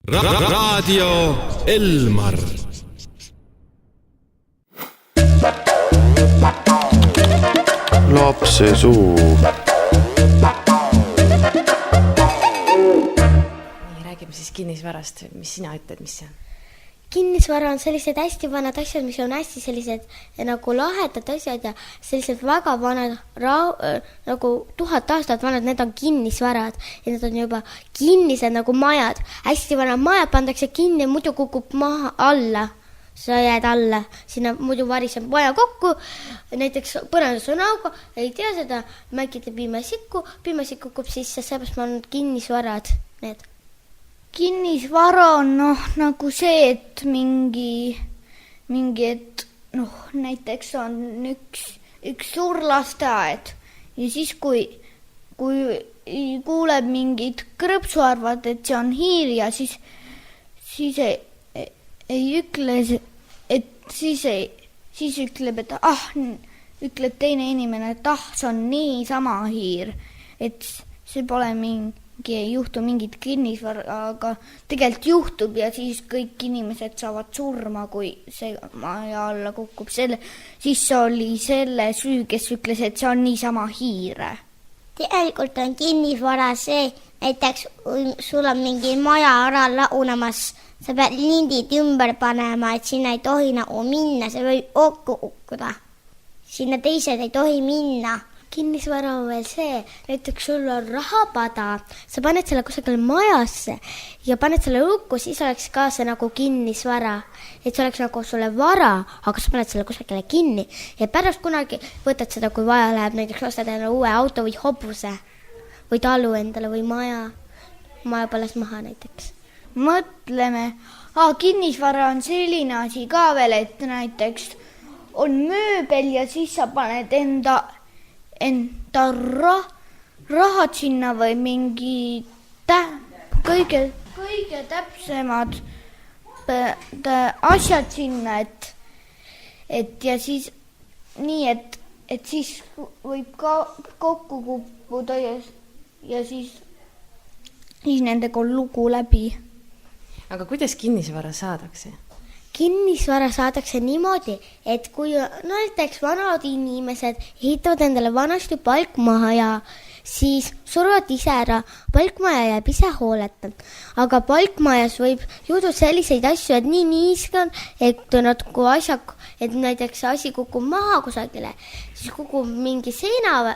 Raadio Elmar. Lapse suu. Räägime siis kinnisvarast, mis sina ütled, mis see on? Kinnisvara on sellised hästi vanad asjad, mis on hästi sellised nagu lahedad asjad ja sellised väga vanad, nagu 1000 aastat vanad, need on kinnisvarad ja need on juba kinnised nagu majad. Hästi vanad majad pandakse kinni, muidu kukub maha alla, sa jääd alla, sinna muidu variseb maja kokku, näiteks põrandas on auga, ei tea seda, mäkite pimesik kukub sisse, seepärast ma on kinnisvarad need. Kinnisvara on nagu see, et mingi, et näiteks on üks suur lasteaed ja siis, kui kuuleb mingid krõpsu, arvad, et see on hiir ja siis ei ütle, et siis ütleb, et ütleb teine inimene, et see on niisama hiir, et see pole ei juhtu mingit kinnisvara, aga tegelikult juhtub ja siis kõik inimesed saavad surma, kui see maja alla kukub. Siis oli selle süü, kes ütles, et see on niisama hiire. Tegelikult on kinnisvara see, näiteks sul on mingi maja ära launamas, sa pead lindid ümber panema, et sinna ei tohi nagu minna, see võib kokku kukkuda. Sinna teised ei tohi minna. Kinnisvara on veel see, näiteks sul on rahapada, sa paned selle kusagile majasse ja paned selle lukku, siis oleks ka see nagu kinnisvara. Et see oleks nagu sulle vara, aga sa paned selle kusagile kinni ja pärast kunagi võtad seda, kui vaja läheb, näiteks ostad endale uue auto või hobuse või talu endale või maja põles maha näiteks. Mõtleme, kinnisvara on selline asi ka veel, et näiteks on mööbel ja siis sa paned enda rahad sinna või mingi kõige täpsemad asjad sinna, et ja siis nii, et siis võib ka kokku kukkuda ja siis nendega on lugu läbi. Aga kuidas kinnisvara saadakse? Kinnisvara saadakse niimoodi, et kui näiteks vanad inimesed ehitavad endale vanasti palkmaja, siis suruvad ise ära, palkmaja jääb ise hooleta. Aga palkmajas võib juhtuda selliseid asju, et nii niiske on, et näiteks asi kukub maha kusagile, siis kukub mingi seina,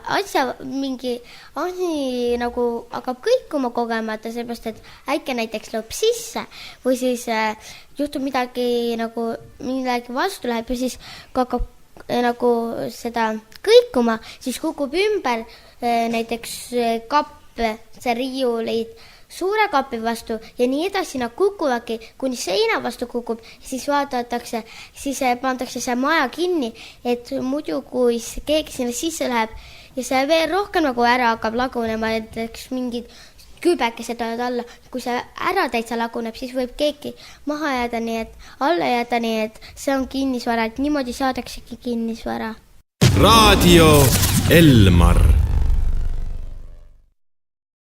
mingi asi nagu hakkab kõikuma kogemata, seepärast, et äike näiteks lõpp sisse või siis juhtub midagi vastu läheb ja siis hakkab nagu seda kõikuma, siis kukub ümber näiteks kapp, see riiulid suure kapi vastu ja nii edasi nad kukuvadki, kuni seina vastu kukub, siis vaadatakse, siis pandakse see maja kinni, et muidu kui keegi sinna sisse läheb ja see veel rohkem nagu ära hakkab lagunema, et mingid kübekesed tulevad alla, kui see ära täitsa laguneb, siis võib keegi maha jääda, nii et alla jääda, nii et see on kinnisvara, et niimoodi saadaksegi kinnisvara. Raadio Elmar.